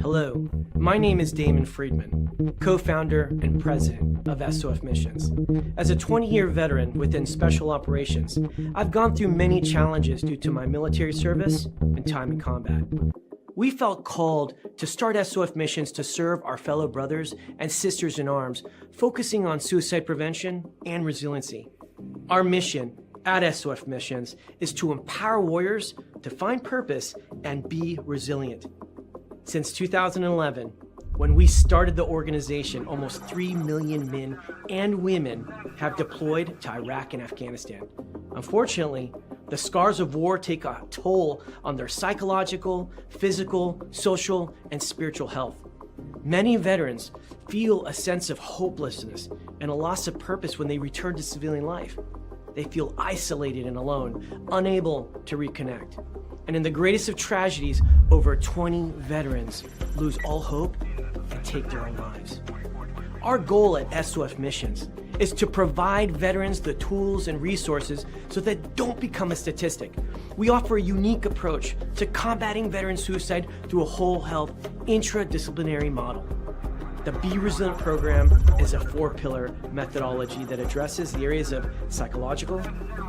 Hello, my name is Damon Friedman, co-founder and president of SOF Missions. As a 20-year veteran within Special Operations, I've gone through many challenges due to my military service and time in combat. We felt called to start SOF Missions to serve our fellow brothers and sisters in arms, focusing on suicide prevention and resiliency. Our mission at SOF Missions is to empower warriors to find purpose and be resilient. Since 2011, when we started the organization, almost 3 million men and women have deployed to Iraq and Afghanistan. Unfortunately, the scars of war take a toll on their psychological, physical, social, and spiritual health. Many veterans feel a sense of hopelessness and a loss of purpose when they return to civilian life. They feel isolated and alone, unable to reconnect. And in the greatest of tragedies, over 20 veterans lose all hope and take their own lives. Our goal at SOF Missions is to provide veterans the tools and resources so that they don't become a statistic. We offer a unique approach to combating veteran suicide through a whole health intradisciplinary model. The Be Resilient program is a 4-pillar methodology that addresses the areas of psychological,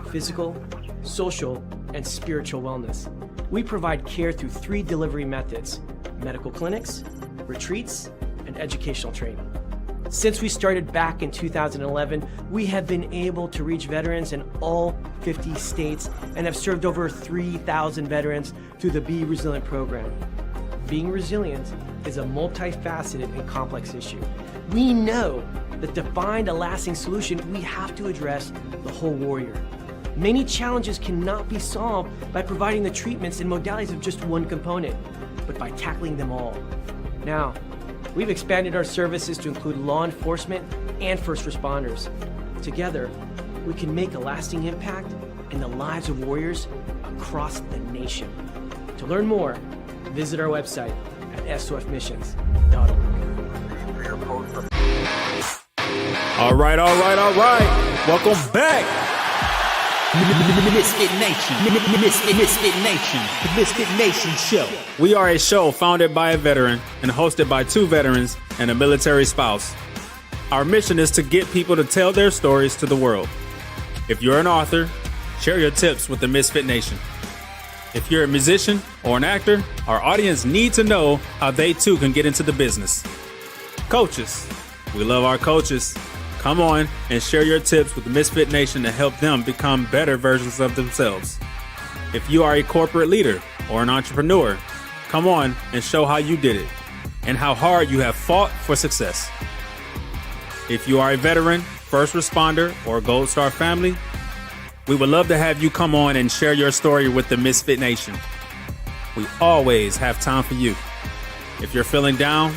physical, social, and spiritual wellness. We provide care through 3 delivery methods: medical clinics, retreats, and educational training. Since we started back in 2011, we have been able to reach veterans in all 50 states and have served over 3,000 veterans through the Be Resilient program. Being resilient is a multifaceted and complex issue. We know that to find a lasting solution, we have to address the whole warrior. Many challenges cannot be solved by providing the treatments and modalities of just one component, but by tackling them all. Now, we've expanded our services to include law enforcement and first responders. Together, we can make a lasting impact in the lives of warriors across the nation. To learn more, visit our website at sofmissions.org. All right. Welcome back. Misfit Nation, the Misfit Nation show. We are a show founded by a veteran and hosted by 2 veterans and a military spouse. Our mission is to get people to tell their stories to the world. If you're an author, share your tips with the Misfit Nation. If you're a musician or an actor, our audience need to know how they too can get into the business. Coaches, we love our coaches. Come on and share your tips with the Misfit Nation to help them become better versions of themselves. If you are a corporate leader or an entrepreneur, come on and show how you did it and how hard you have fought for success. If you are a veteran, first responder, or Gold Star family, we would love to have you come on and share your story with the Misfit Nation. We always have time for you. If you're feeling down,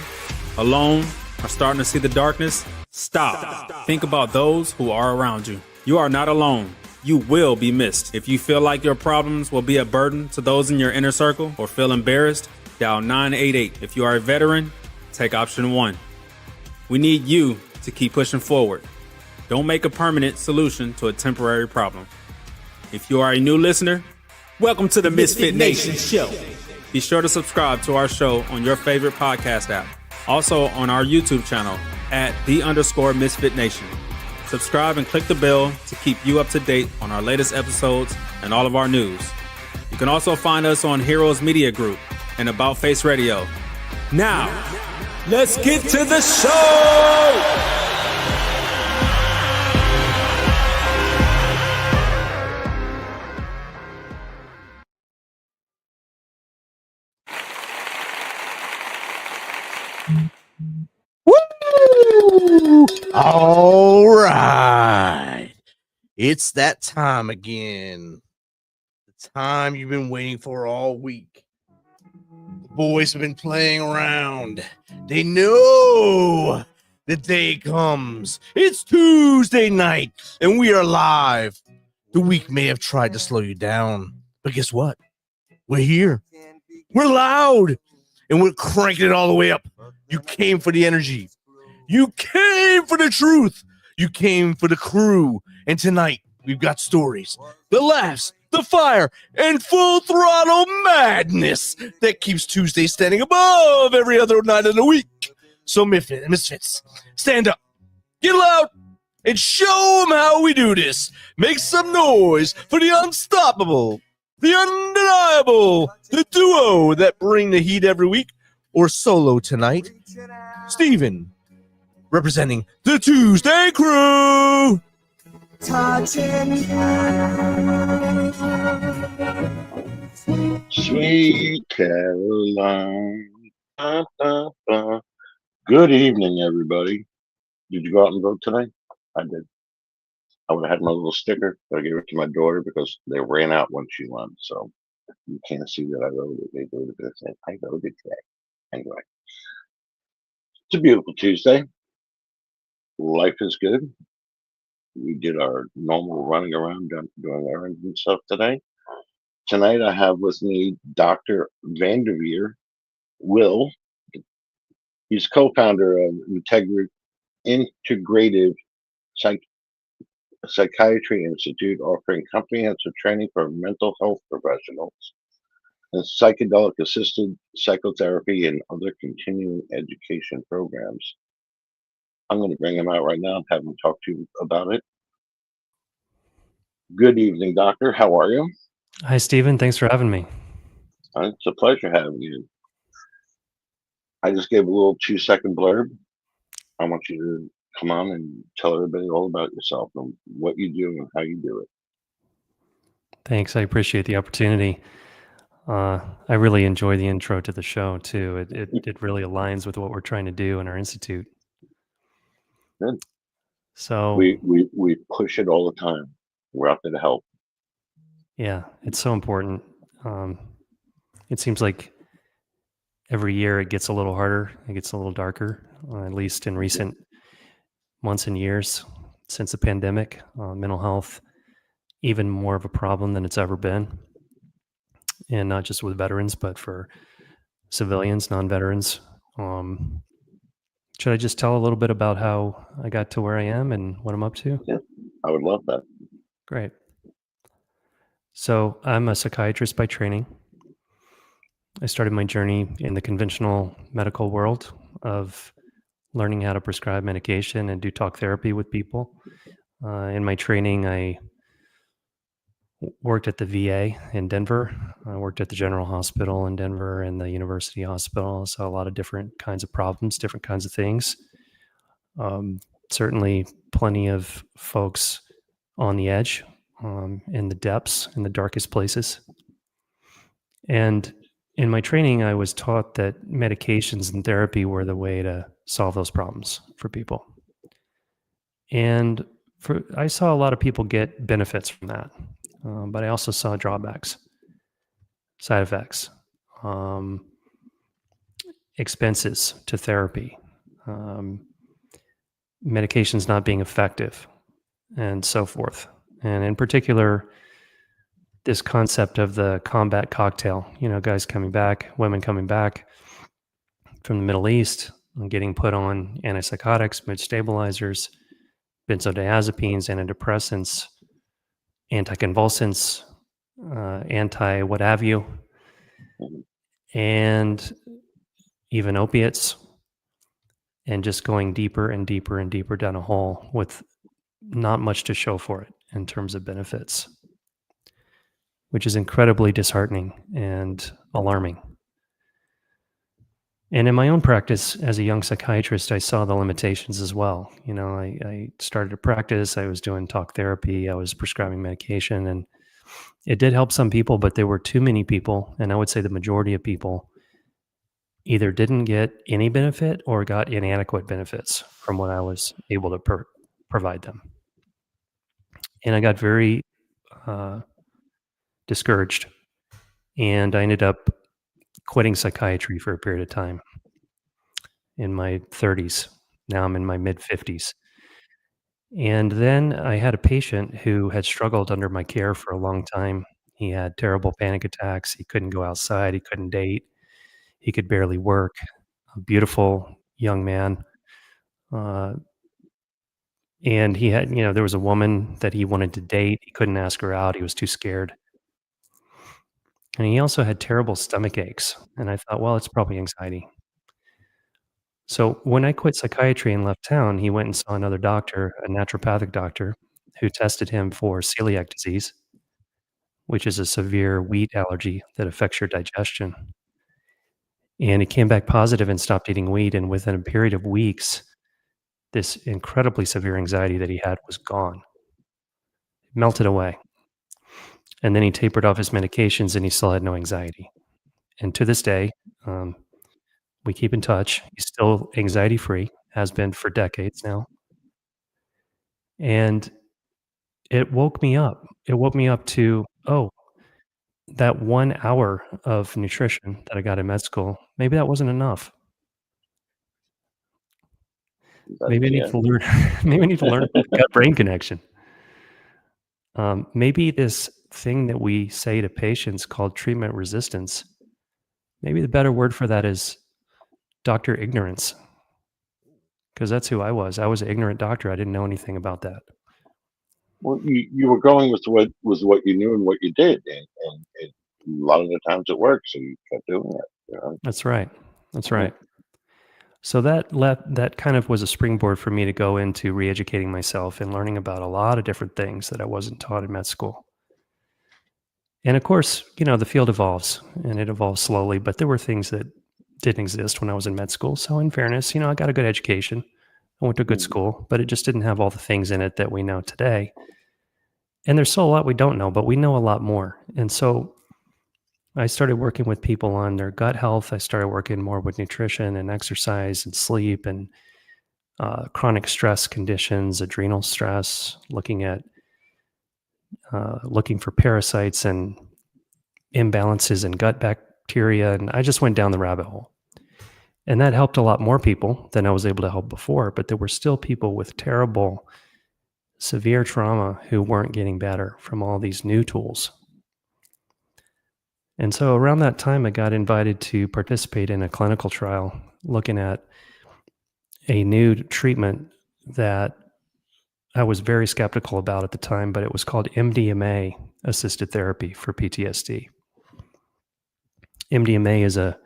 alone, or starting to see the darkness, Stop. Think about those who are around you. You are not alone. You will be missed. If you feel like your problems will be a burden to those in your inner circle or feel embarrassed, dial 988. If you are a veteran, take option 1. We need you to keep pushing forward. Don't make a permanent solution to a temporary problem. If you are a new listener, welcome to the Misfit Nation show. Be sure to subscribe to our show on your favorite podcast app. Also on our YouTube channel at @the_Misfit Nation. Subscribe and click the bell to keep you up to date on our latest episodes and all of our news. You can also find us on Heroes Media Group and About Face Radio. Now, let's get to the show! Woo! All right. It's that time again. The time you've been waiting for all week. The boys have been playing around. They know the day comes. It's Tuesday night, and we are live. The week may have tried to slow you down, but guess what? We're here. We're loud, and we're cranking it all the way up. You came for the energy. You came for the truth. You came for the Crue. And tonight, We've got stories, the laughs, the fire, and full throttle madness that keeps Tuesday standing above every other night of the week. So, misfits, stand up, get loud, and show them how we do this. Make some noise for the unstoppable, the undeniable, the duo that bring the heat every week, or solo tonight. Steven, representing the ToosDay Crüe. Sweet Caroline. Ba, ba, ba. Good evening, everybody. Did you go out and vote today? I did. I would have had my little sticker, but I gave it to my daughter because they ran out when she went. So you can't see that I voted. They voted this. I voted today. Anyway, it's a beautiful Tuesday. Life is good. We did our normal running around doing errands and stuff today. Tonight I have with me Dr. Derveer, Will. He's co-founder of Integrative Psychiatry Institute, offering comprehensive training for mental health professionals and psychedelic-assisted psychotherapy and other continuing education programs. I'm going to bring him out right now and have him talk to you about it. Good evening, doctor. How are you? Hi, Stephen. Thanks for having me. It's a pleasure having you. I just gave a little 2-second blurb. I want you to come on and tell everybody all about yourself and what you do and how you do it. Thanks. I appreciate the opportunity. I really enjoy the intro to the show too. It really aligns with what we're trying to do in our institute. Good. So we push it all the time. We're out there to help. Yeah, it's so important. It seems like every year it gets a little harder. It gets a little darker, at least in recent months and years since the pandemic. Mental health, even more of a problem than it's ever been. And not just with veterans, but for civilians, non-veterans. Should I just tell a little bit about how I got to where I am and what I'm up to? Yeah, I would love that. Great. So I'm a psychiatrist by training. I started my journey in the conventional medical world of learning how to prescribe medication and do talk therapy with people. In my training, I worked at the VA in Denver. I worked at the General Hospital in Denver and the University Hospital. I saw a lot of different kinds of problems, different kinds of things. Certainly plenty of folks on the edge, in the depths, in the darkest places. And in my training, I was taught that medications and therapy were the way to solve those problems for people. And I saw a lot of people get benefits from that. But I also saw drawbacks, side effects, expenses to therapy, medications not being effective, and so forth. And in particular, this concept of the combat cocktail, guys coming back, women coming back from the Middle East and getting put on antipsychotics, mood stabilizers, benzodiazepines, antidepressants, anticonvulsants, what have you, and even opiates, and just going deeper and deeper and deeper down a hole with not much to show for it in terms of benefits, which is incredibly disheartening and alarming. And in my own practice as a young psychiatrist, I saw the limitations as well. I started to practice, I was doing talk therapy, I was prescribing medication, and it did help some people, but there were too many people, and I would say the majority of people either didn't get any benefit or got inadequate benefits from what I was able to provide them. And I got very discouraged, and I ended up quitting psychiatry for a period of time in my 30s. Now I'm in my mid 50s. And then I had a patient who had struggled under my care for a long time. He had terrible panic attacks. He couldn't go outside. He couldn't date. He could barely work. A beautiful young man. And he had, there was a woman that he wanted to date. He couldn't ask her out. He was too scared. And he also had terrible stomach aches. And I thought, well, it's probably anxiety. So when I quit psychiatry and left town, he went and saw another doctor, a naturopathic doctor, who tested him for celiac disease, which is a severe wheat allergy that affects your digestion. And he came back positive and stopped eating wheat. And within a period of weeks, this incredibly severe anxiety that he had was gone. It melted away. And then he tapered off his medications and he still had no anxiety. And to this day, we keep in touch. He's still anxiety free, has been for decades now. And it woke me up. It woke me up to, that 1 hour of nutrition that I got in med school, maybe that wasn't enough. Maybe I need to learn. Maybe I need to learn about the gut-brain connection. Maybe this thing that we say to patients called treatment resistance. Maybe the better word for that is doctor ignorance, because that's who I was. I was an ignorant doctor. I didn't know anything about that. Well, you were going with what you knew and what you did, and a lot of the times it worked, so you kept doing it. That's right. That's right. So that kind of was a springboard for me to go into re-educating myself and learning about a lot of different things that I wasn't taught in med school. And of course, the field evolves, and it evolves slowly, but there were things that didn't exist when I was in med school. So in fairness, I got a good education. I went to a good school, but it just didn't have all the things in it that we know today. And there's still a lot we don't know, but we know a lot more. And so I started working with people on their gut health. I started working more with nutrition and exercise and sleep and chronic stress conditions, adrenal stress, looking for parasites and imbalances in gut bacteria. And I just went down the rabbit hole. And that helped a lot more people than I was able to help before. But there were still people with terrible, severe trauma who weren't getting better from all these new tools. And so around that time, I got invited to participate in a clinical trial looking at a new treatment that I was very skeptical about at the time, but it was called MDMA-assisted therapy for PTSD. MDMA is a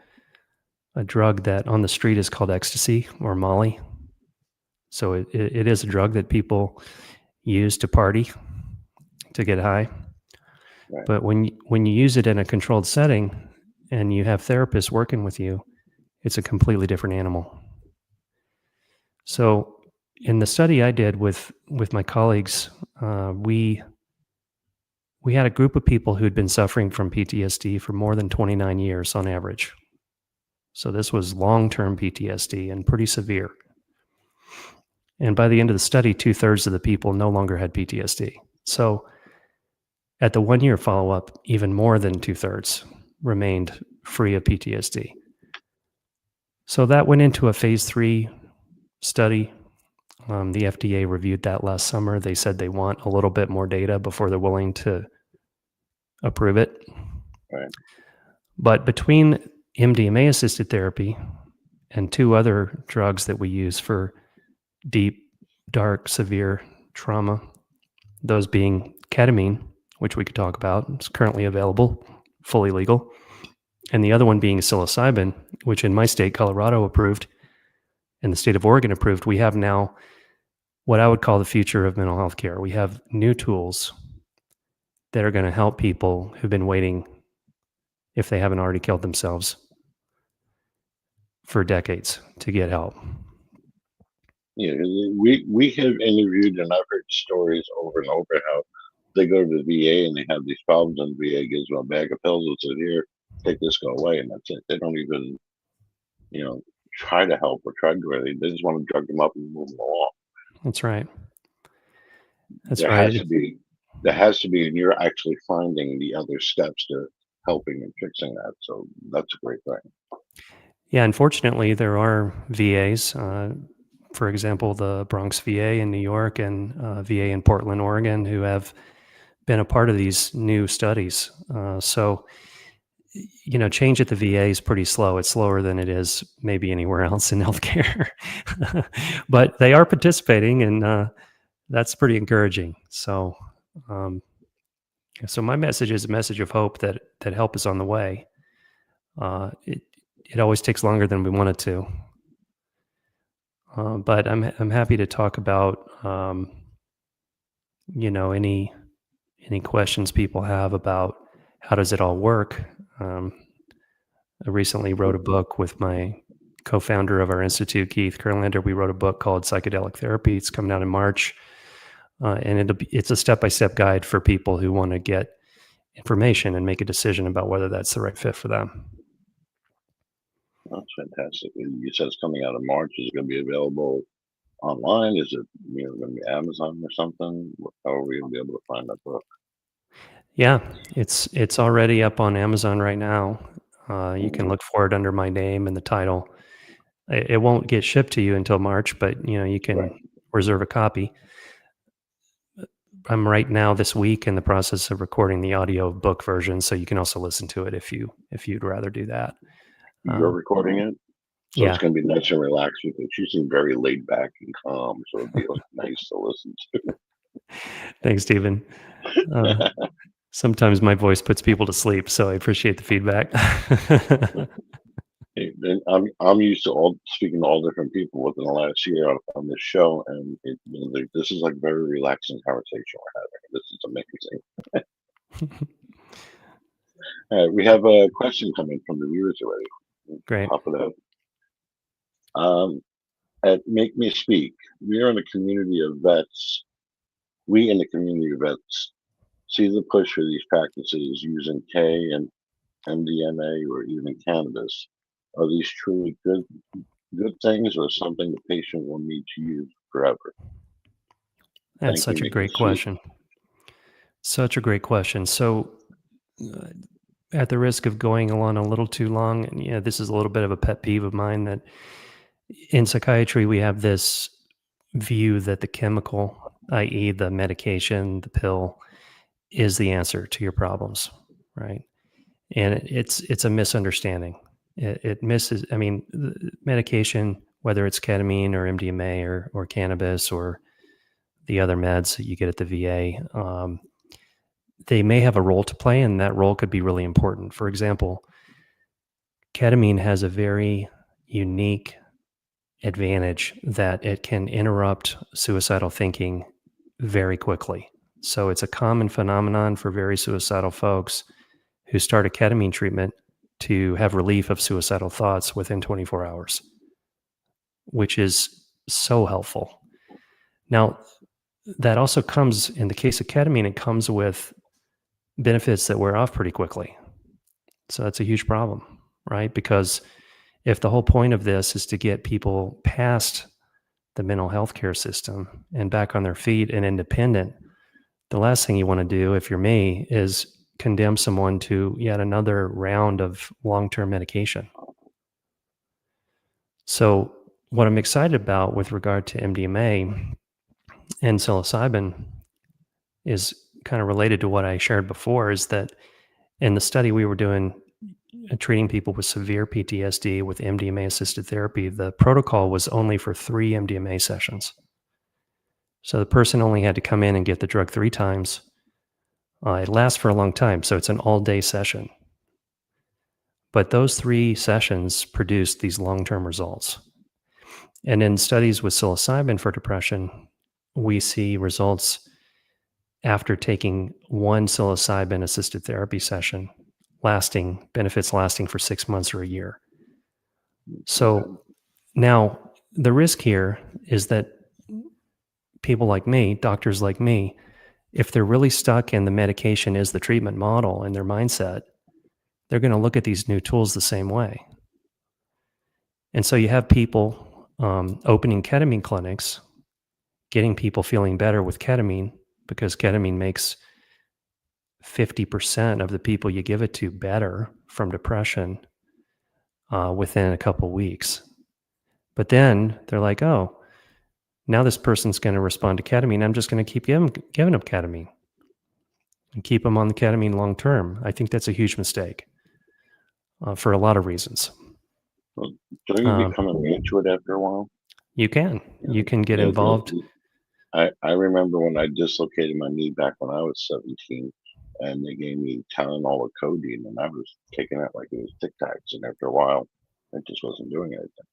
drug that on the street is called ecstasy or Molly. So it is a drug that people use to party, to get high. Right. But when you use it in a controlled setting and you have therapists working with you, it's a completely different animal. So in the study I did with my colleagues, we had a group of people who'd been suffering from PTSD for more than 29 years on average. So this was long-term PTSD and pretty severe. And by the end of the study, 2/3 of the people no longer had PTSD. So at the 1-year follow-up, even more than 2/3 remained free of PTSD. So that went into a phase 3 study. The FDA reviewed that last summer. They said they want a little bit more data before they're willing to approve it. Right. But between MDMA-assisted therapy and 2 other drugs that we use for deep, dark, severe trauma, those being ketamine, which we could talk about, it's currently available, fully legal, and the other one being psilocybin, which in my state, Colorado, approved, and the state of Oregon approved. We have now what I would call the future of mental health care. We have new tools that are going to help people who've been waiting, if they haven't already killed themselves, for decades to get help. Yeah, we have interviewed and I've heard stories over and over how they go to the VA and they have these problems, and the VA gives them a bag of pills and says, "Here, take this, go away," and that's it. They don't even, try to help or try to do anything. They just want to drug them up and move them along. That's right. That's There right. has to be, and you're actually finding the other steps to helping and fixing that. So that's a great thing. Yeah, unfortunately, there are VAs, for example, the Bronx VA in New York and VA in Portland, Oregon, who have been a part of these new studies. So change at the VA is pretty slow. It's slower than it is maybe anywhere else in healthcare. But they are participating, and that's pretty encouraging. So, so my message is a message of hope that help is on the way. It always takes longer than we want it to, but I'm happy to talk about any questions people have about how does it all work. I recently wrote a book with my co-founder of our institute, Keith Kurlander. We wrote a book called Psychedelic Therapy. It's coming out in March, and it's a step-by-step guide for people who want to get information and make a decision about whether that's the right fit for them. That's fantastic. You said it's coming out in March. Is it going to be available online? Is it going to be Amazon or something? How are we going to be able to find that book? Yeah, it's already up on Amazon right now. You can look for it under my name and the title. It won't get shipped to you until March, but you can reserve a copy. I'm right now this week in the process of recording the audio book version, so you can also listen to it if you'd rather do that. You're recording it, so yeah. It's going to be nice and relaxed because you seem very laid back and calm, so it'd be nice to listen to. Thanks, Stephen. Sometimes my voice puts people to sleep, so I appreciate the feedback. And I'm used to speaking to all different people within the last year on this show, and this is like very relaxing conversation we're having. This is amazing. All right, we have a question coming from the viewers already. Great. Pop it up. At Make Me Speak, we are in a community of vets. We in the community of vets see the push for these practices using K and MDMA or even cannabis. Are these truly good things or something the patient will need to use forever? That's such a great question. Such a great question. So at the risk of going along a little too long, and this is a little bit of a pet peeve of mine, that in psychiatry we have this view that the chemical, i.e. the medication, the pill, is the answer to your problems, right? And it's a misunderstanding. It misses, medication, whether it's ketamine or MDMA or cannabis or the other meds that you get at the VA, they may have a role to play, and that role could be really important. For example, ketamine has a very unique advantage that it can interrupt suicidal thinking very quickly. So it's a common phenomenon for very suicidal folks who start a ketamine treatment to have relief of suicidal thoughts within 24 hours, which is so helpful. Now, that also comes, in the case of ketamine, it comes with benefits that wear off pretty quickly. So that's a huge problem, right? Because if the whole point of this is to get people past the mental health care system and back on their feet and independent, the last thing you want to do, if you're me, is condemn someone to yet another round of long-term medication. So what I'm excited about with regard to MDMA and psilocybin is kind of related to what I shared before, is that in the study we were doing, treating people with severe PTSD with MDMA-assisted therapy, the protocol was only for 3 MDMA sessions. So the person only had to come in and get the drug 3 times. It lasts for a long time, so it's an all-day session. But those 3 sessions produced these long-term results. And in studies with psilocybin for depression, we see results after taking 1 psilocybin-assisted therapy session, benefits lasting for 6 months or a year. So now the risk here is that people like me, doctors like me, if they're really stuck in the medication is the treatment model in their mindset, they're going to look at these new tools the same way. And so you have people opening ketamine clinics, getting people feeling better with ketamine, because ketamine makes 50% of the people you give it to better from depression within a couple weeks. But then they're like, oh, now this person's going to respond to ketamine. I'm just going to keep giving them ketamine and keep them on the ketamine long term. I think that's a huge mistake for a lot of reasons. Don't you become immune to it after a while? You can get involved. I remember when I dislocated my knee back when I was 17, and they gave me Tylenol or codeine, and I was taking it like it was Tic Tacs, and after a while, it just wasn't doing anything.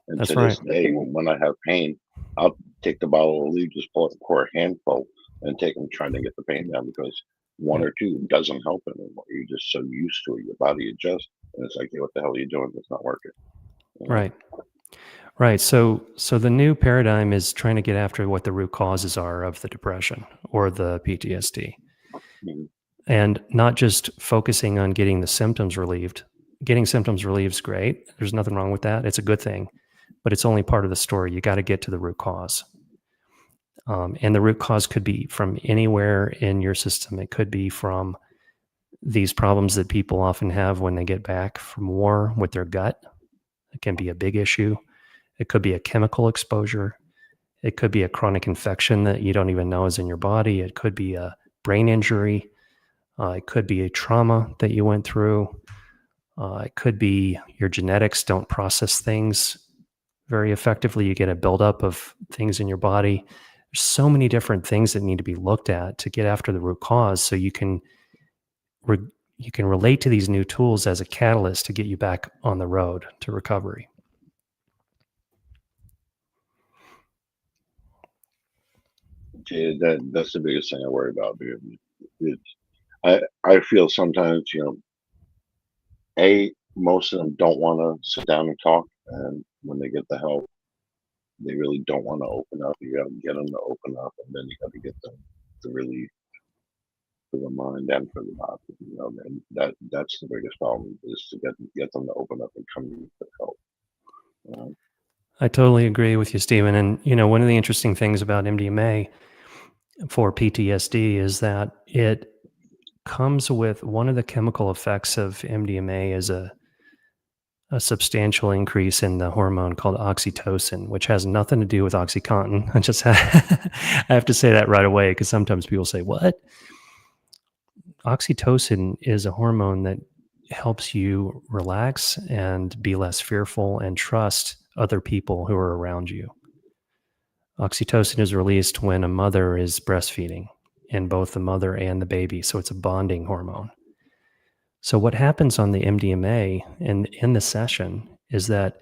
And That's to right. this day, when I have pain, I'll take the bottle of Aleve, just pour a handful, and take them trying to get the pain down, because one Yeah. or two doesn't help anymore. You're just so used to it, your body adjusts, and it's like, hey, what the hell are you doing? It's not working. You know? Right. Right. So the new paradigm is trying to get after what the root causes are of the depression or the PTSD, Mhm. and not just focusing on getting the symptoms relieved. Getting symptoms relieved is great. There's nothing wrong with that. It's a good thing, but it's only part of the story. You got to get to the root cause. And the root cause could be from anywhere in your system. It could be from these problems that people often have when they get back from war with their gut. It can be a big issue. It could be a chemical exposure. It could be a chronic infection that you don't even know is in your body. It could be a brain injury. It could be a trauma that you went through. It could be your genetics don't process things very effectively. You get a buildup of things in your body. There's so many different things that need to be looked at to get after the root cause, so you can relate to these new tools as a catalyst to get you back on the road to recovery. Yeah, that's the biggest thing I worry about, because I feel sometimes, most of them don't want to sit down and talk, and when they get the help, they really don't want to open up. You got to get them to open up, and then you got to get them to really, for the mind and for the body. And that's the biggest problem, is to get them to open up and come to you for help. You know? I totally agree with you, Stephen. And, one of the interesting things about MDMA for PTSD is that it comes with one of the chemical effects of MDMA is a substantial increase in the hormone called oxytocin, which has nothing to do with OxyContin. I have to say that right away, because sometimes people say, what? Oxytocin is a hormone that helps you relax and be less fearful and trust other people who are around you. Oxytocin is released when a mother is breastfeeding, in both the mother and the baby. So it's a bonding hormone. So what happens on the MDMA in the session is that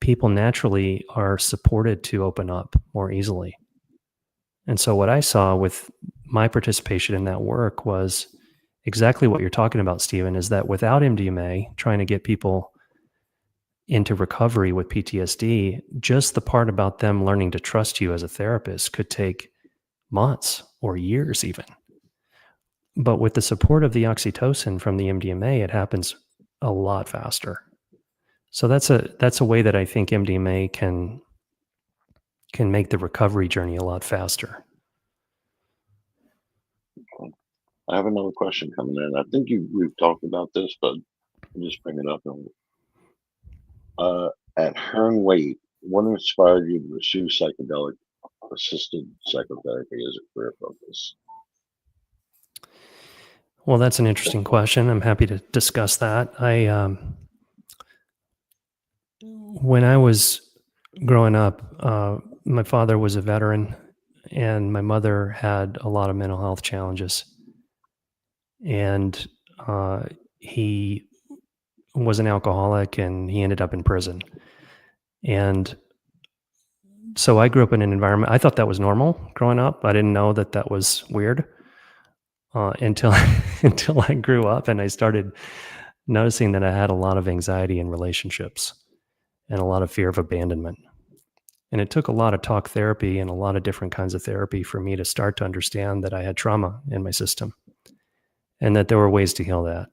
people naturally are supported to open up more easily. And so what I saw with my participation in that work was exactly what you're talking about, Stephen, is that without MDMA, trying to get people into recovery with PTSD, just the part about them learning to trust you as a therapist could take months or years even. But with the support of the oxytocin from the MDMA, it happens a lot faster. So that's a way that I think MDMA can make the recovery journey a lot faster. I have another question coming in. I think we've talked about this, but I'll just bring it up. At Hearn Wade, what inspired you to pursue psychedelic-assisted psychotherapy as a career focus? Well, that's an interesting question. I'm happy to discuss that. When I was growing up, my father was a veteran, and my mother had a lot of mental health challenges. And he was an alcoholic, and he ended up in prison. And so I grew up in an environment, I thought that was normal growing up. I didn't know that that was weird until I grew up, and I started noticing that I had a lot of anxiety in relationships and a lot of fear of abandonment. And it took a lot of talk therapy and a lot of different kinds of therapy for me to start to understand that I had trauma in my system and that there were ways to heal that.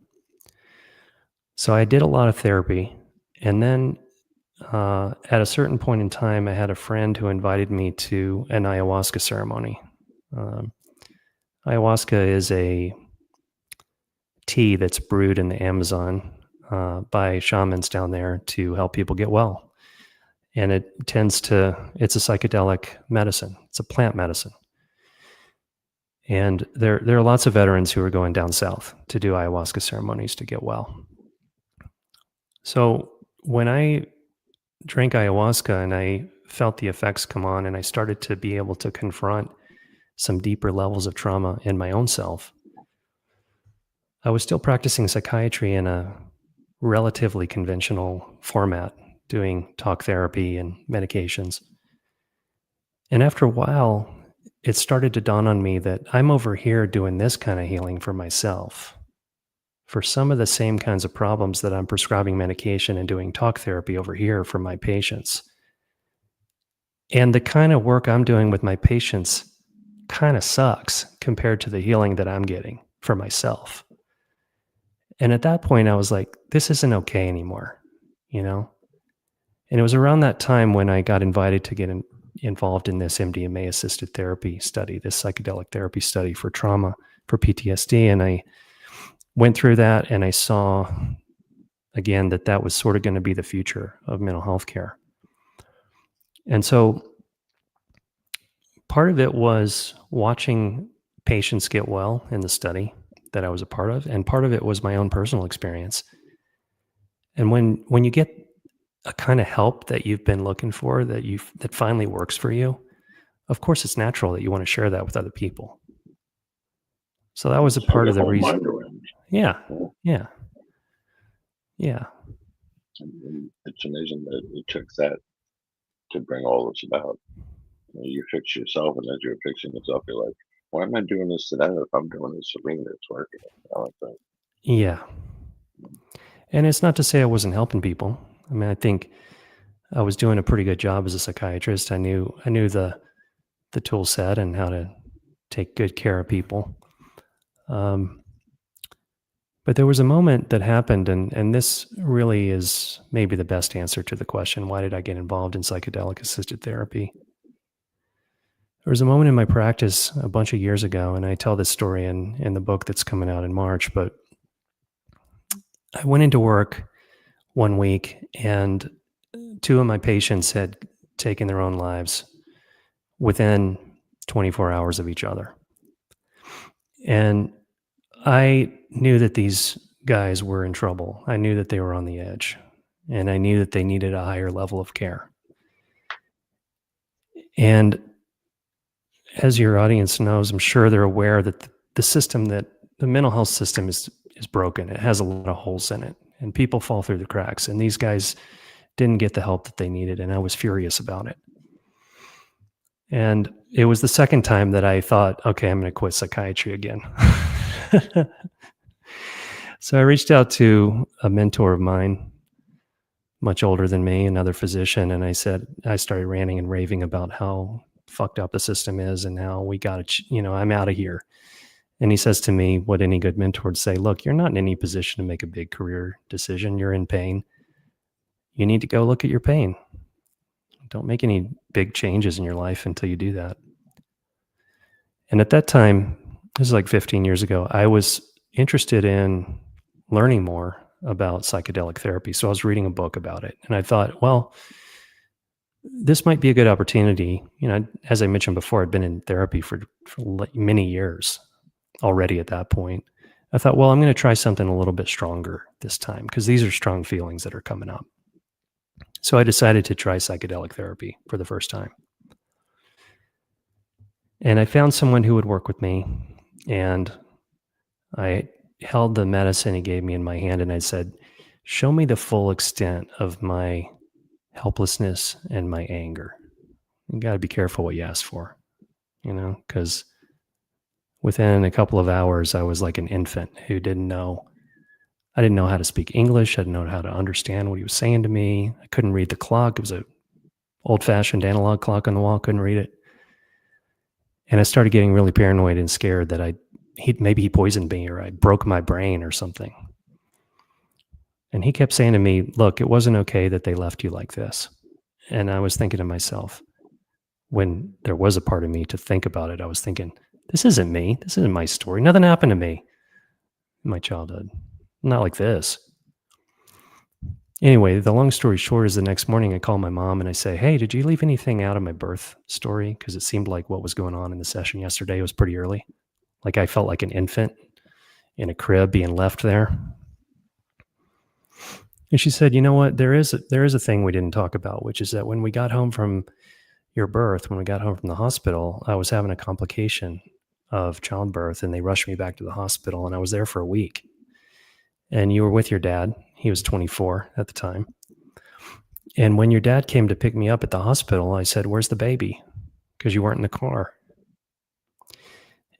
So I did a lot of therapy. And then at a certain point in time, I had a friend who invited me to an ayahuasca ceremony. Ayahuasca is a tea that's brewed in the Amazon by shamans down there to help people get well. And it's a psychedelic medicine. It's a plant medicine. And there are lots of veterans who are going down south to do ayahuasca ceremonies to get well. So when I drank ayahuasca and I felt the effects come on and I started to be able to confront some deeper levels of trauma in my own self, I was still practicing psychiatry in a relatively conventional format, doing talk therapy and medications. And after a while, it started to dawn on me that I'm over here doing this kind of healing for myself, for some of the same kinds of problems that I'm prescribing medication and doing talk therapy over here for my patients. And the kind of work I'm doing with my patients kind of sucks compared to the healing that I'm getting for myself. And at that point, I was like, this isn't okay anymore, you know? And it was around that time when I got invited to get involved in this MDMA-assisted therapy study, this psychedelic therapy study for trauma, for PTSD. And I went through that and I saw, again, that was sort of going to be the future of mental health care. And so part of it was watching patients get well in the study that I was a part of, and part of it was my own personal experience. And when you get a kind of help that you've been looking for, that finally works for you, of course it's natural that you want to share that with other people. So that was a part of the reason. Yeah. And it's amazing that it took that to bring all this about. You fix yourself, and as you're fixing yourself, you're like, why am I doing this to them if I'm doing this for me that's working? I like that. Yeah. And it's not to say I wasn't helping people. I mean, I think I was doing a pretty good job as a psychiatrist. I knew the tool set and how to take good care of people. But there was a moment that happened, and this really is maybe the best answer to the question, why did I get involved in psychedelic-assisted therapy? There was a moment in my practice a bunch of years ago, and I tell this story in the book that's coming out in March, but I went into work one week, and two of my patients had taken their own lives within 24 hours of each other. And I knew that these guys were in trouble. I knew that they were on the edge, and I knew that they needed a higher level of care. And as your audience knows, I'm sure they're aware that the mental health system is broken. It has a lot of holes in it, and people fall through the cracks. And these guys didn't get the help that they needed, and I was furious about it. And it was the second time that I thought, okay, I'm going to quit psychiatry again. So I reached out to a mentor of mine, much older than me, another physician, and I started ranting and raving about how fucked up the system is and how we got to, I'm out of here. And he says to me what any good mentor would say, look, you're not in any position to make a big career decision. You're in pain. You need to go look at your pain. Don't make any big changes in your life until you do that. And at that time, this is like 15 years ago, I was interested in learning more about psychedelic therapy. So I was reading a book about it, and I thought, well, this might be a good opportunity. As I mentioned before, I'd been in therapy for many years already at that point. I thought, well, I'm going to try something a little bit stronger this time, because these are strong feelings that are coming up. So I decided to try psychedelic therapy for the first time. And I found someone who would work with me, and I held the medicine he gave me in my hand, and I said, show me the full extent of my helplessness and my anger. You got to be careful what you ask for, because within a couple of hours, I was like an infant who I didn't know how to speak English. I didn't know how to understand what he was saying to me. I couldn't read the clock. It was an old-fashioned analog clock on the wall. Couldn't read it. And I started getting really paranoid and scared that maybe he poisoned me, or I broke my brain or something. And he kept saying to me, look, it wasn't okay that they left you like this. And I was thinking to myself, when there was a part of me to think about it, I was thinking, this isn't me. This isn't my story. Nothing happened to me in my childhood. Not like this. Anyway, the long story short is the next morning I call my mom and I say, hey, did you leave anything out of my birth story? Because it seemed like what was going on in the session yesterday was pretty early. Like I felt like an infant in a crib being left there. And she said, you know what, there is a thing we didn't talk about, which is that when we got home from your birth, when we got home from the hospital, I was having a complication of childbirth and they rushed me back to the hospital and I was there for a week. And you were with your dad. He was 24 at the time. And when your dad came to pick me up at the hospital, I said, where's the baby? Because you weren't in the car.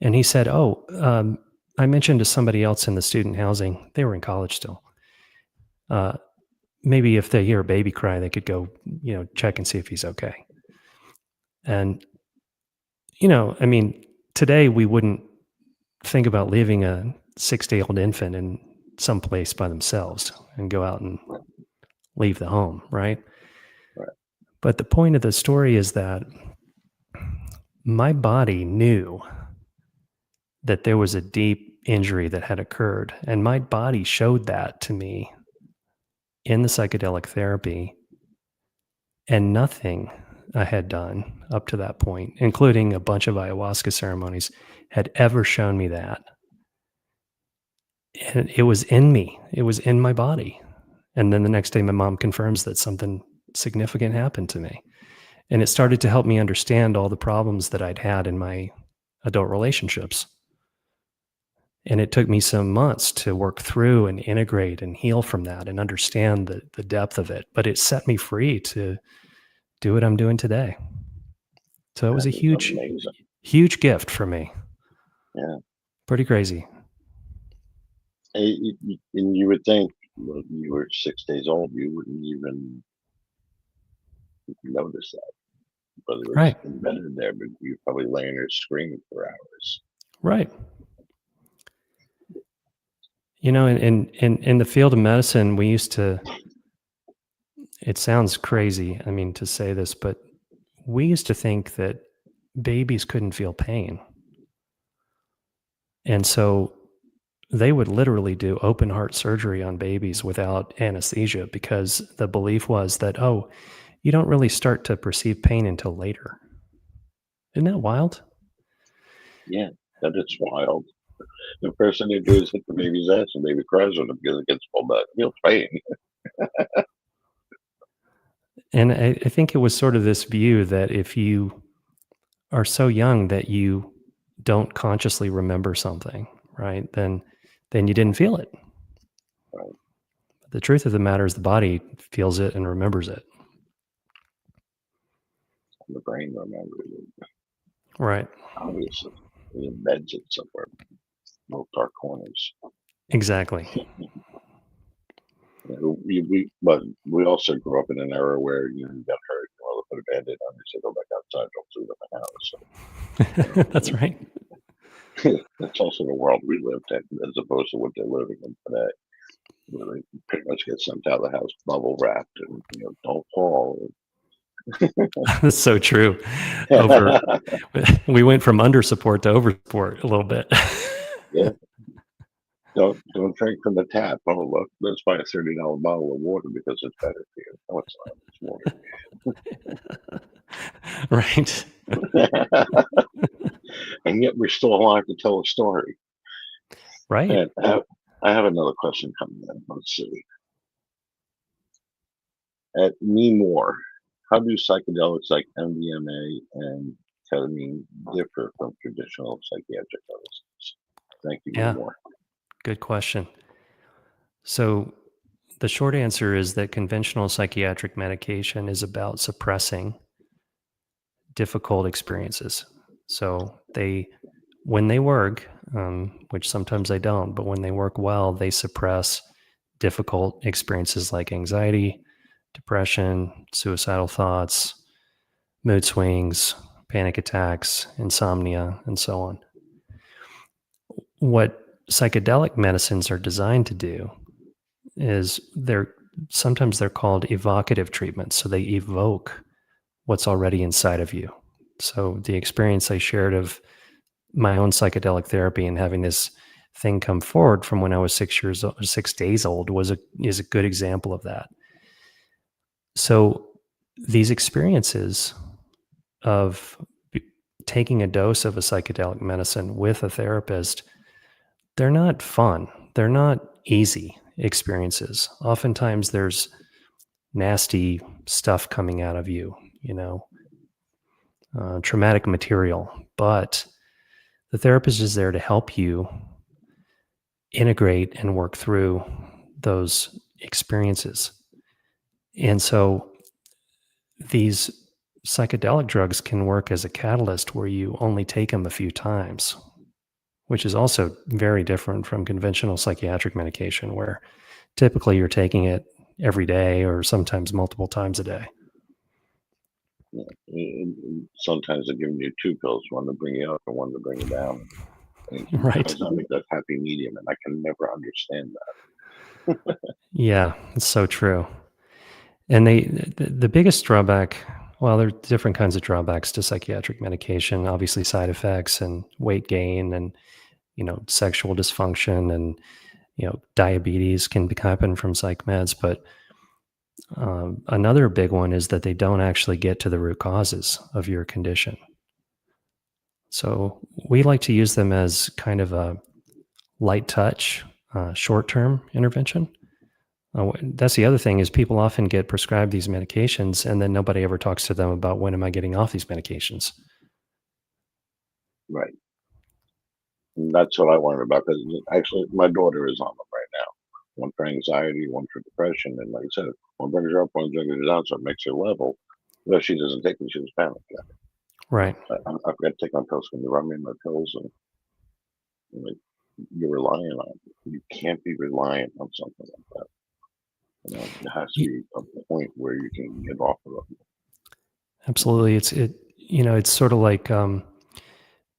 And he said, I mentioned to somebody else in the student housing, they were in college still. Maybe if they hear a baby cry, they could go, check and see if he's okay. And, I mean, today we wouldn't think about leaving a 6-day-old infant in some place by themselves and go out and leave the home, right? Right. But the point of the story is that my body knew that there was a deep injury that had occurred, and my body showed that to me in the psychedelic therapy, and nothing I had done up to that point, including a bunch of ayahuasca ceremonies, had ever shown me that. And it was in me. It was in my body. And then the next day, my mom confirms that something significant happened to me. And it started to help me understand all the problems that I'd had in my adult relationships. And it took me some months to work through and integrate and heal from that and understand the depth of it. But it set me free to do what I'm doing today. So it was a huge gift for me. Yeah. Pretty crazy. And you would think when you were 6 days old, you wouldn't even notice that. But it was Right. embedded there, but you're probably laying there screaming for hours. Right. In the field of medicine, we used to, it sounds crazy, I mean, to say this, but we used to think that babies couldn't feel pain. And so they would literally do open heart surgery on babies without anesthesia because the belief was that, you don't really start to perceive pain until later. Isn't that wild? Yeah, that is wild. The first thing they do is hit the baby's ass and the baby cries on them because it gets pulled back. Feels pain. And I think it was sort of this view that if you are so young that you don't consciously remember something, right, then you didn't feel it. Right. The truth of the matter is the body feels it and remembers it. The brain remembers it. Right. Obviously. It embeds it somewhere. Little dark corners. Exactly. But we also grew up in an era where you got hurt, your mother put a band-aid on, you said go back outside, don't sleep in the house. So, That's right. that's also the world we lived in, as opposed to what they're living in today. Where they pretty much get sent out of the house bubble wrapped and don't fall. That's so true. We went from under support to over support a little bit. Yeah. Don't drink from the tap. Oh look, let's buy a $30 bottle of water because it's better for you. No, it's not. It's water. Right. And yet we're still alive to tell a story. Right. And I have another question coming in. Let's see. At Me More, how do psychedelics like MDMA and ketamine differ from traditional psychiatric medicines? Thank you, Yeah. Me More. Good question. So the short answer is that conventional psychiatric medication is about suppressing difficult experiences. So when they work, which sometimes they don't, but when they work well, they suppress difficult experiences like anxiety, depression, suicidal thoughts, mood swings, panic attacks, insomnia, and so on. What psychedelic medicines are designed to do is sometimes they're called evocative treatments. So they evoke what's already inside of you. So the experience I shared of my own psychedelic therapy and having this thing come forward from when I was 6 days old is a good example of that. So these experiences of taking a dose of a psychedelic medicine with a therapist, they're not fun. They're not easy. experiences. Oftentimes there's nasty stuff coming out of you, traumatic material, but the therapist is there to help you integrate and work through those experiences. And so these psychedelic drugs can work as a catalyst where you only take them a few times, which is also very different from conventional psychiatric medication, where typically you're taking it every day or sometimes multiple times a day. Sometimes they're giving you two pills, one to bring you up and one to bring you down. Right. It's not like that happy medium, and I can never understand that. Yeah, it's so true. And the biggest drawback, well, there are different kinds of drawbacks to psychiatric medication, obviously side effects and weight gain and, sexual dysfunction and, diabetes can happen from psych meds. But another big one is that they don't actually get to the root causes of your condition. So we like to use them as kind of a light touch, short-term intervention. That's the other thing, is people often get prescribed these medications and then nobody ever talks to them about, when am I getting off these medications? Right. And that's what I wondered about, because actually my daughter is on them right now. One for anxiety, one for depression. And like I said, one brings her up, one brings her down, so it makes her level. But if she doesn't take them, she was panicked. Right. I've got to take my pills when you run me my pills, and like, you're relying on it. You can't be reliant on something like that. It has to be a point where you can get off of it. Absolutely. It's sort of like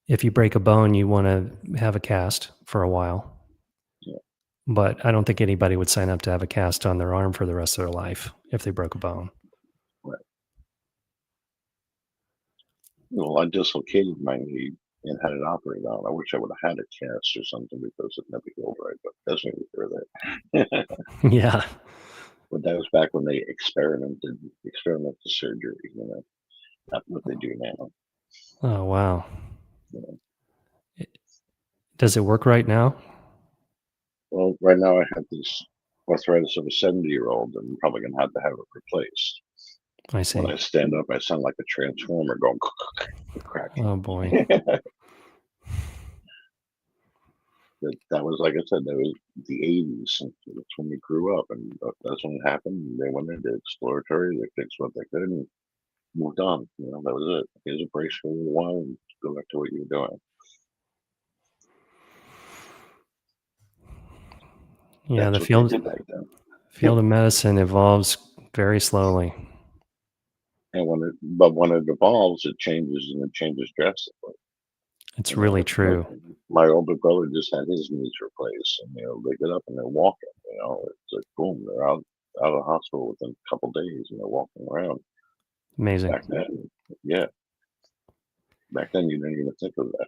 if you break a bone, you want to have a cast for a while. Yeah. But I don't think anybody would sign up to have a cast on their arm for the rest of their life if they broke a bone. Right. Well, I dislocated my knee and had it operated on. I wish I would have had a cast or something, because it never healed right, but that's maybe further. Yeah. But that was back when they experimental surgery, not what they do now. Oh, wow. Yeah. Does it work right now? Well, right now I have this arthritis of a 70-year-old, and I'm probably going to have it replaced. I see. When I stand up, I sound like a transformer going cracking. Oh, boy. That was, like I said, that was the 80s. That's when we grew up, and that's when it happened. They went into exploratory, they fixed what they could, and moved on. That was it. Here's a brace for a little while, and go back to what you were doing. Yeah, That's the what they did back then. field of medicine evolves very slowly. And when it evolves, it changes, and it changes drastically. It's really true. My older brother just had his knees replaced, and they get up and they're walking. It's like boom, they're out of the hospital within a couple of days, and they're walking around. Amazing. Back then, yeah. Back then, you didn't even think of that.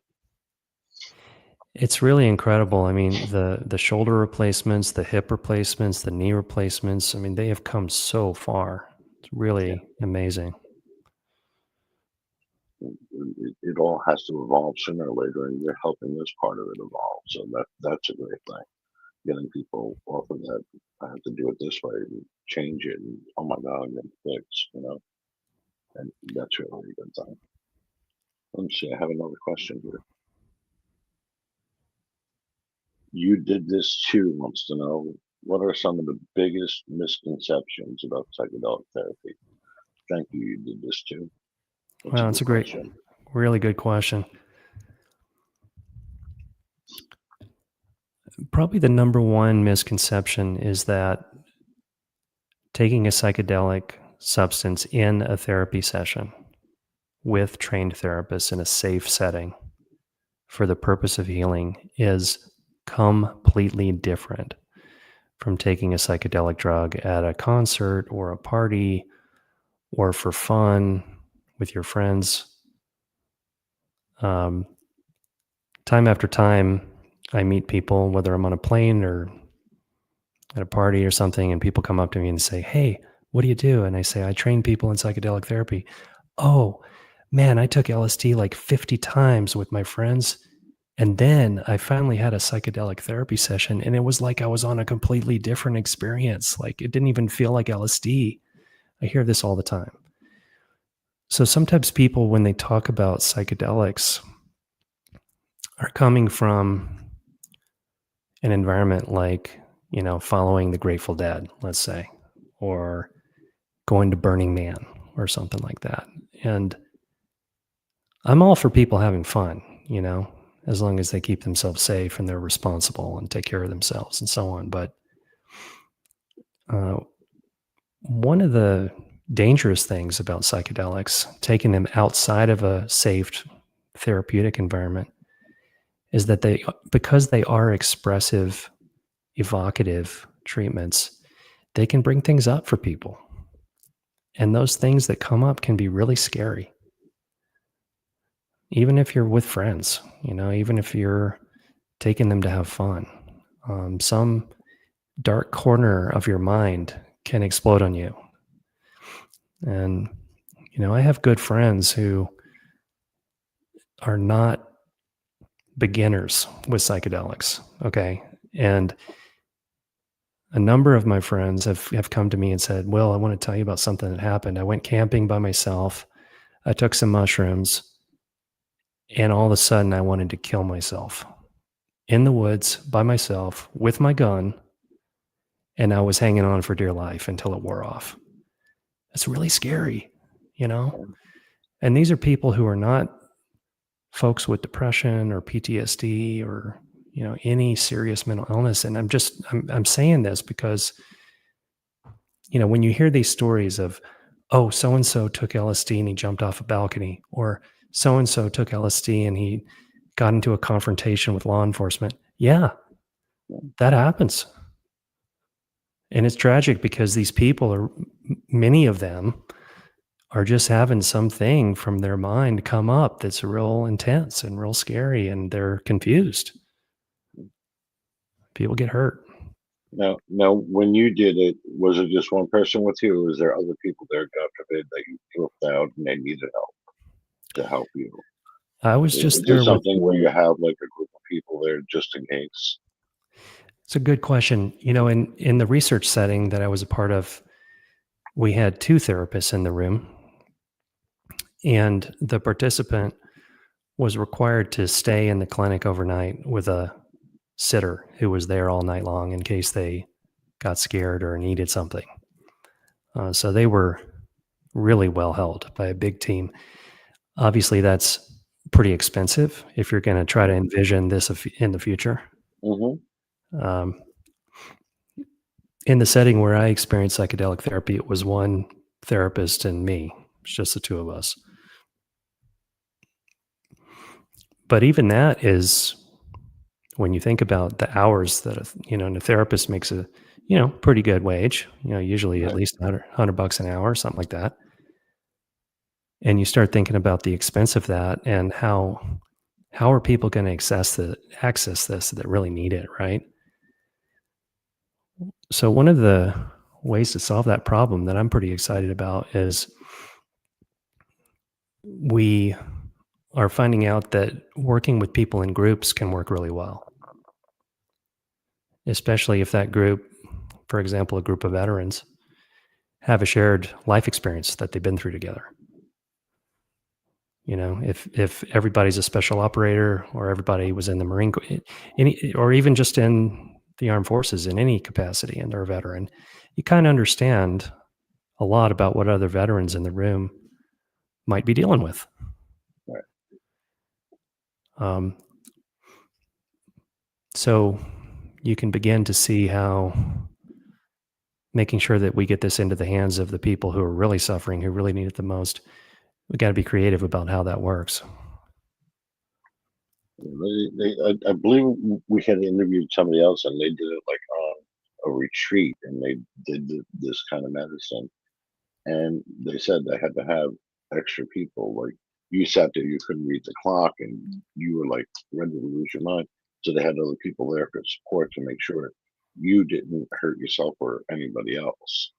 It's really incredible. I mean, the shoulder replacements, the hip replacements, the knee replacements, I mean, they have come so far. It's really amazing. It all has to evolve sooner or later, and you're helping this part of it evolve. So that's a great thing. Getting people off of that, I have to do it this way, and change it, and oh my God, I'm getting fixed, and that's really a good thing. Let me see, I have another question here. You did this too, wants to know, what are some of the biggest misconceptions about psychedelic therapy? Thank you, you did this too. Wow, it's a great, really good question. Probably the number one misconception is that taking a psychedelic substance in a therapy session with trained therapists in a safe setting for the purpose of healing is completely different from taking a psychedelic drug at a concert or a party or for fun with your friends. Time after time, I meet people, whether I'm on a plane or at a party or something, and people come up to me and say, "Hey, what do you do?" And I say, "I train people in psychedelic therapy." "Oh, man, I took LSD like 50 times with my friends, And then I finally had a psychedelic therapy session, and it was like I was on a completely different experience. Like it didn't even feel like LSD. I hear this all the time. So sometimes people, when they talk about psychedelics, are coming from an environment like, following the Grateful Dead, let's say, or going to Burning Man or something like that. And I'm all for people having fun, as long as they keep themselves safe and they're responsible and take care of themselves and so on. But one of the dangerous things about psychedelics, taking them outside of a safe therapeutic environment, is that because they are expressive, evocative treatments, they can bring things up for people. And those things that come up can be really scary. Even if you're with friends, even if you're taking them to have fun, some dark corner of your mind can explode on you. And, I have good friends who are not beginners with psychedelics. Okay. And a number of my friends have come to me and said, Will, I want to tell you about something that happened. I went camping by myself. I took some mushrooms, and all of a sudden I wanted to kill myself in the woods by myself with my gun. And I was hanging on for dear life until it wore off. It's really scary, And these are people who are not folks with depression or PTSD or, any serious mental illness. And I'm saying this because, when you hear these stories of, oh, so-and-so took LSD and he jumped off a balcony, or so-and-so took LSD and he got into a confrontation with law enforcement. Yeah, that happens. And it's tragic because these people many of them are just having something from their mind come up that's real intense and real scary, and they're confused. People get hurt. Now, when you did it, was it just one person with you, or was there other people there, God forbid, that you flipped out and they needed help to help you? I was Is just it there something where you have like a group of people there just in case? It's a good question. In the research setting that I was a part of, we had 2 therapists in the room, and the participant was required to stay in the clinic overnight with a sitter who was there all night long in case they got scared or needed something. So they were really well held by a big team. Obviously, that's pretty expensive if you're going to try to envision this in the future. Mm-hmm. In the setting where I experienced psychedelic therapy, it was one therapist and me. It's just the 2 of us. But even that is, when you think about the hours that a therapist makes a pretty good wage, usually at least $100 an hour, something like that. And you start thinking about the expense of that and how are people going to access this that really need it, right? So one of the ways to solve that problem that I'm pretty excited about is we are finding out that working with people in groups can work really well, especially if that group, for example, a group of veterans, have a shared life experience that they've been through together. If everybody's a special operator, or everybody was in the Marine Corps, or even just in the armed forces in any capacity, and they're a veteran, you kind of understand a lot about what other veterans in the room might be dealing with. Right. So you can begin to see how making sure that we get this into the hands of the people who are really suffering, who really need it the most, we got to be creative about how that works. I believe we had interviewed somebody else, and they did it like on a retreat, and they did this kind of medicine, and they said they had to have extra people. Like, you sat there, you couldn't read the clock, and you were like ready to lose your mind. So they had other people there for support to make sure you didn't hurt yourself or anybody else.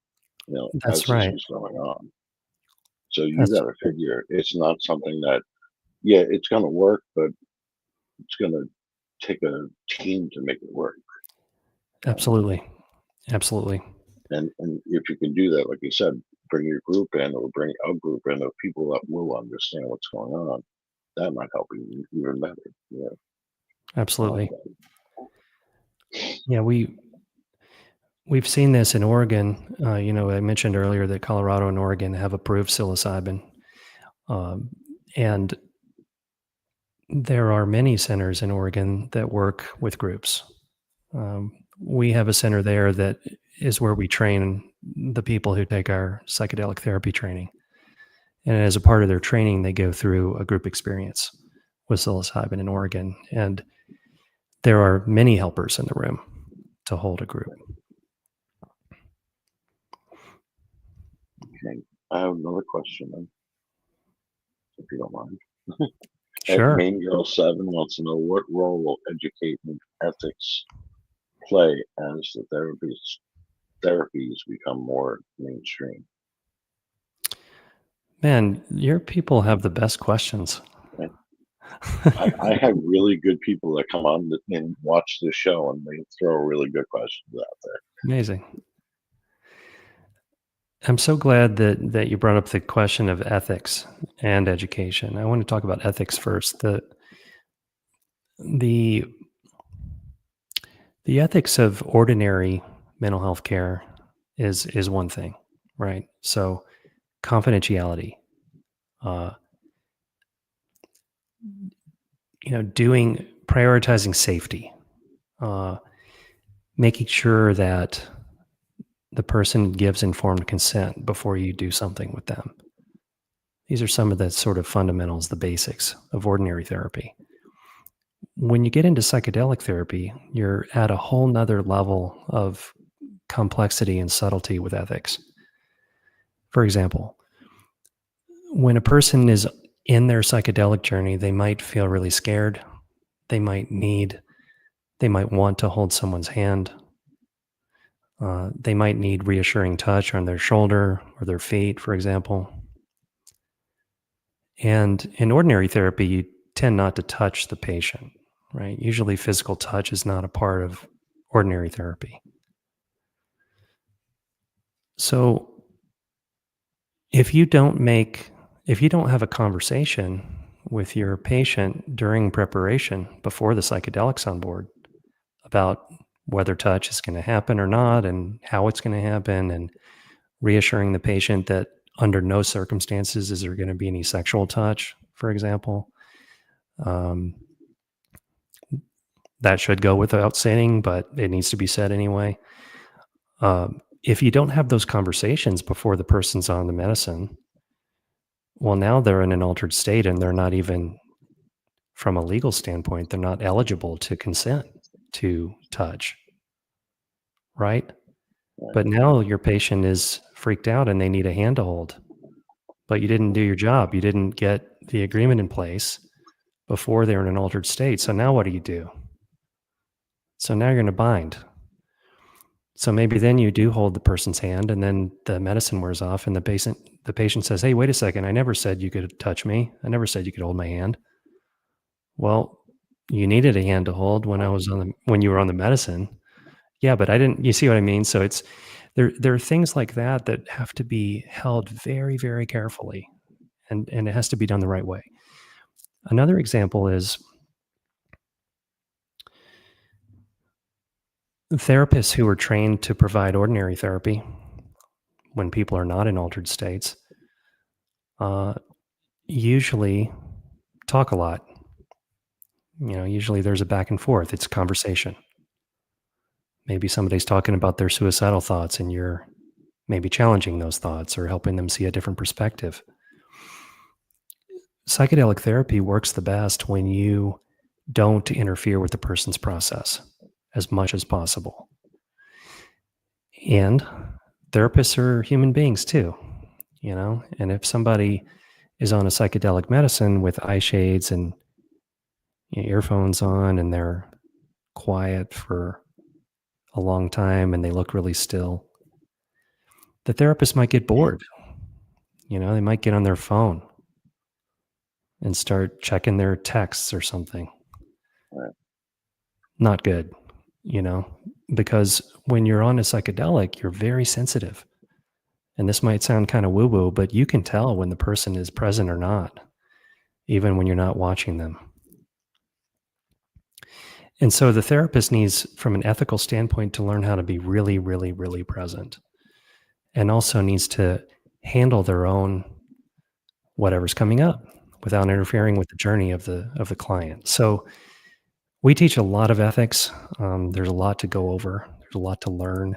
That's as right. this was going on. So you got to figure it's not something that, yeah, it's going to work, but it's going to take a team to make it work. Absolutely. Absolutely. And if you can do that, like you said, bring your group in or bring a group in of people that will understand what's going on, that might help you even better. Yeah. Absolutely. Yeah, we've seen this in Oregon. I mentioned earlier that Colorado and Oregon have approved psilocybin. And there are many centers in Oregon that work with groups. We have a center there that is where we train the people who take our psychedelic therapy training. And as a part of their training, they go through a group experience with psilocybin in Oregon. And there are many helpers in the room to hold a group. Okay. I have another question then, if you don't mind. Sure. Main Girl 7 wants to know, what role will education ethics play as the therapies become more mainstream? Man, your people have the best questions. I have really good people that come on and watch the show, and they throw really good questions out there. Amazing. I'm so glad that you brought up the question of ethics and education. I want to talk about ethics first. The ethics of ordinary mental health care is one thing, right? So confidentiality, prioritizing safety, making sure that the person gives informed consent before you do something with them. These are some of the sort of fundamentals, the basics of ordinary therapy. When you get into psychedelic therapy, you're at a whole nother level of complexity and subtlety with ethics. For example, when a person is in their psychedelic journey, they might feel really scared. They might want to hold someone's hand. They might need reassuring touch on their shoulder or their feet, for example. And in ordinary therapy, you tend not to touch the patient, right? Usually physical touch is not a part of ordinary therapy. So if you don't have a conversation with your patient during preparation before the psychedelics on board about whether touch is going to happen or not and how it's going to happen, and reassuring the patient that under no circumstances is there going to be any sexual touch, for example, that should go without saying, but it needs to be said anyway. If you don't have those conversations before the person's on the medicine, well, now they're in an altered state, and they're not even, from a legal standpoint, they're not eligible to consent to touch, right? But now your patient is freaked out and they need a hand to hold, but you didn't do your job. You didn't get the agreement in place before they're in an altered state. So now what do? So now you're in a bind. So maybe then you do hold the person's hand, and then the medicine wears off, and the patient says, "Hey, wait a second. I never said you could touch me. I never said you could hold my hand." Well, you needed a hand to hold when when you were on the medicine. Yeah, but I didn't. You see what I mean? So there are things like that have to be held very, very carefully, and it has to be done the right way. Another example is therapists who are trained to provide ordinary therapy when people are not in altered states usually talk a lot. Usually there's a back and forth. It's conversation. Maybe somebody's talking about their suicidal thoughts, and you're maybe challenging those thoughts or helping them see a different perspective. Psychedelic therapy works the best when you don't interfere with the person's process as much as possible. And therapists are human beings too, and if somebody is on a psychedelic medicine with eye shades and earphones on, and they're quiet for a long time and they look really still, the therapist might get bored. They might get on their phone and start checking their texts or something. Right. Not good, because when you're on a psychedelic, you're very sensitive. And this might sound kind of woo-woo, but you can tell when the person is present or not, even when you're not watching them. And so the therapist needs, from an ethical standpoint, to learn how to be really, really, really present, and also needs to handle their own whatever's coming up without interfering with the journey of the client. So we teach a lot of ethics. There's a lot to go over. There's a lot to learn.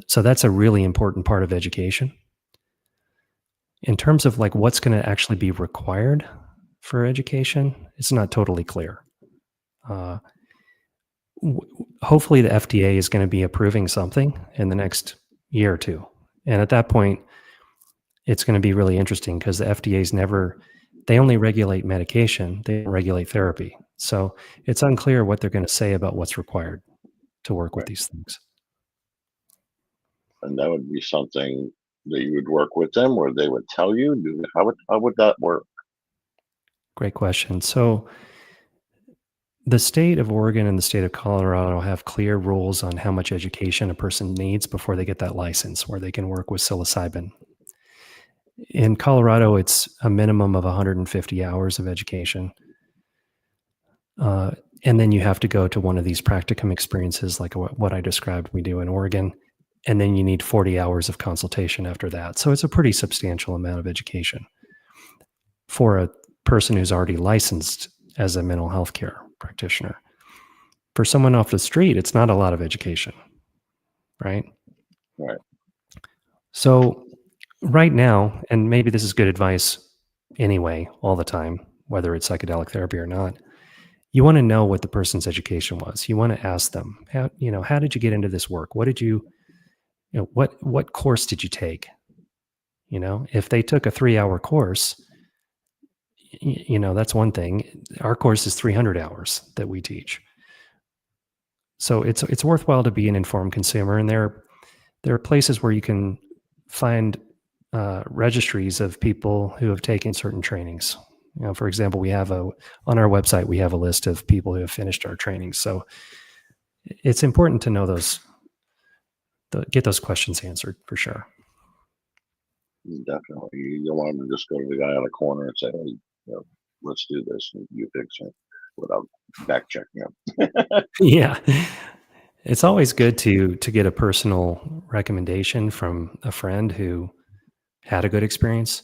So that's a really important part of education. In terms of like what's going to actually be required for education, it's not totally clear. Hopefully the FDA is going to be approving something in the next year or two. And at that point, it's going to be really interesting because the FDA's they only regulate medication. They don't regulate therapy. So it's unclear what they're going to say about what's required to work with these things. And that would be something that you would work with them, or they would tell you. How would that work? Great question. So the state of Oregon and the state of Colorado have clear rules on how much education a person needs before they get that license where they can work with psilocybin. In Colorado, it's a minimum of 150 hours of education. And then you have to go to one of these practicum experiences like what I described we do in Oregon. And then you need 40 hours of consultation after that. So it's a pretty substantial amount of education for a person who's already licensed as a mental health care practitioner. For someone off the street, it's not a lot of education, right? Right. So right now, and maybe this is good advice anyway, all the time, whether it's psychedelic therapy or not, you want to know what the person's education was. You want to ask them, how did you get into this work? What did what course did you take? If they took a 3-hour course, that's one thing. Our course is 300 hours that we teach. So it's worthwhile to be an informed consumer. And there are places where you can find registries of people who have taken certain trainings. For example, on our website, we have a list of people who have finished our trainings. So it's important to know get those questions answered for sure. Definitely. You don't want to just go to the guy on the corner and say, hey, let's do this, and you fix it without back checking him. Yeah. It's always good to get a personal recommendation from a friend who had a good experience.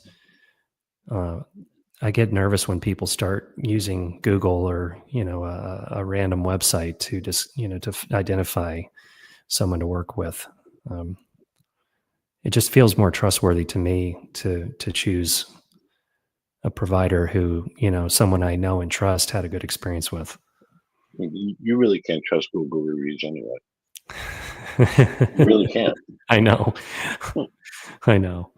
I get nervous when people start using Google or, a random website to just, to identify someone to work with. It just feels more trustworthy to me to choose a provider who, someone I know and trust had a good experience with. You really can't trust Google reviews anyway. You really can't. I know. I know.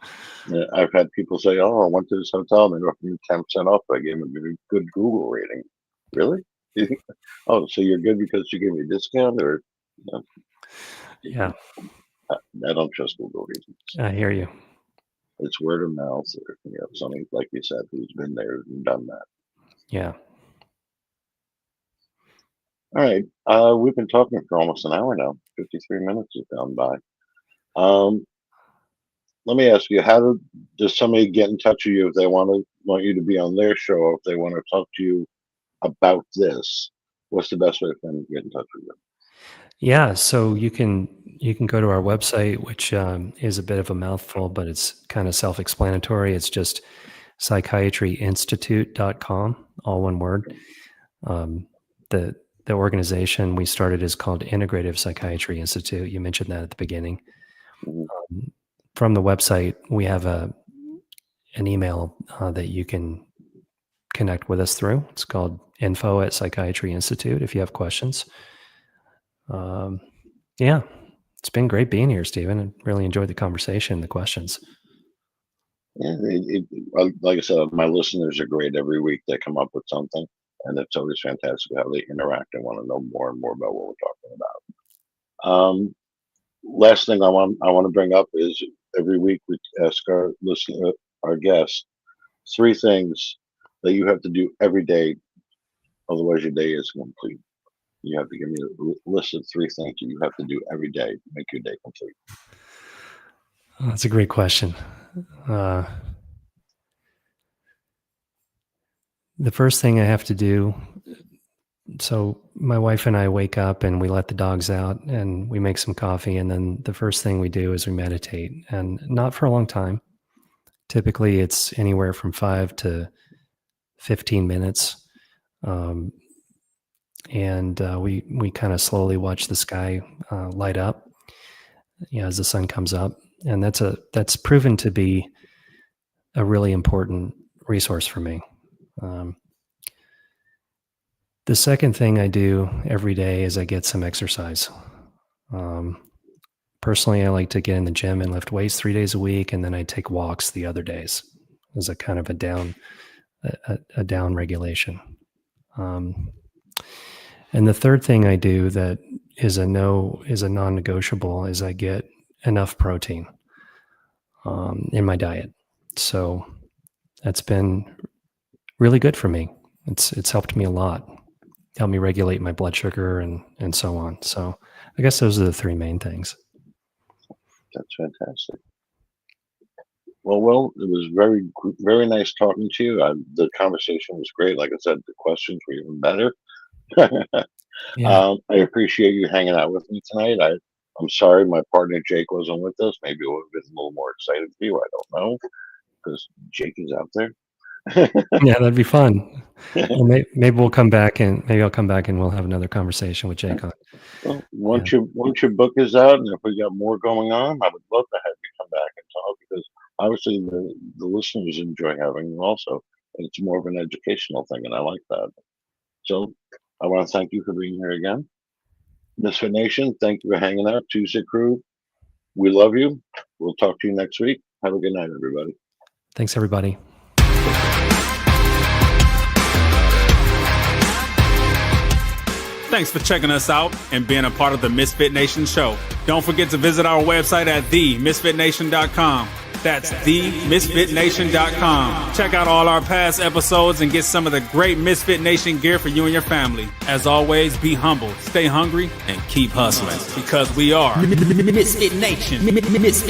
Yeah, I've had people say, "Oh, I went to this hotel and they offered me 10% off. I gave them a good Google rating." Really? Oh, so you're good because you gave me a discount, or? Yeah. I don't trust Google reviews. I hear you. It's word of mouth, or something like you said, who's been there and done that. Yeah. All right. We've been talking for almost an hour now. 53 minutes has gone by. Let me ask you, how does somebody get in touch with you if they want you to be on their show, or if they want to talk to you about this? What's the best way for them to get in touch with you? Yeah, so you can go to our website, which is a bit of a mouthful, but it's kind of self-explanatory. It's just psychiatryinstitute.com, all one word. The organization we started is called Integrative Psychiatry Institute. You mentioned that at the beginning. From the website, we have an email that you can connect with us through. It's called info@Psychiatry Institute if you have questions. Yeah, it's been great being here, Stephen. I really enjoyed the conversation, the questions. Yeah, like I said, my listeners are great every week. They come up with something, and it's always fantastic how they interact and want to know more and more about what we're talking about. Last thing I want to bring up is every week we ask our guests 3 things that you have to do every day Otherwise, your day is complete. You have to give me a list of 3 things you have to do every day to make your day complete. Oh, that's a great question. The first thing I have to do, so my wife and I wake up and we let the dogs out and we make some coffee. And then the first thing we do is we meditate, and not for a long time. Typically it's anywhere from 5 to 15 minutes. We kind of slowly watch the sky light up, as the sun comes up. And that's proven to be a really important resource for me. The second thing I do every day is I get some exercise. Personally, I like to get in the gym and lift weights 3 days a week, and then I take walks the other days as a kind of a down regulation. And the third thing I do that is a non-negotiable is I get enough protein in my diet. So that's been really good for me. It's helped me a lot. Helped me regulate my blood sugar and so on. So I guess those are the 3 main things. That's fantastic. Well, it was very, very nice talking to you. The conversation was great. Like I said, the questions were even better. Yeah. I appreciate you hanging out with me tonight. I'm sorry my partner Jake wasn't with us. Maybe it would have been a little more excited for you. I don't know, because Jake is out there. Yeah, that'd be fun. Well, maybe we'll come back and maybe I'll come back and we'll have another conversation with Jake on. Well, once your book is out, and if we got more going on, I would love to have you come back and talk, because obviously the listeners enjoy having you also. And it's more of an educational thing, and I like that. So I want to thank you for being here again. Misfit Nation, thank you for hanging out. ToosDay Crüe, we love you. We'll talk to you next week. Have a good night, everybody. Thanks, everybody. Thanks for checking us out and being a part of the Misfit Nation show. Don't forget to visit our website at themisfitnation.com. That's themisfitnation.com. Check out all our past episodes and get some of the great Misfit Nation gear for you and your family. As always, be humble, stay hungry, and keep hustling, because we are Misfit Nation. Misfit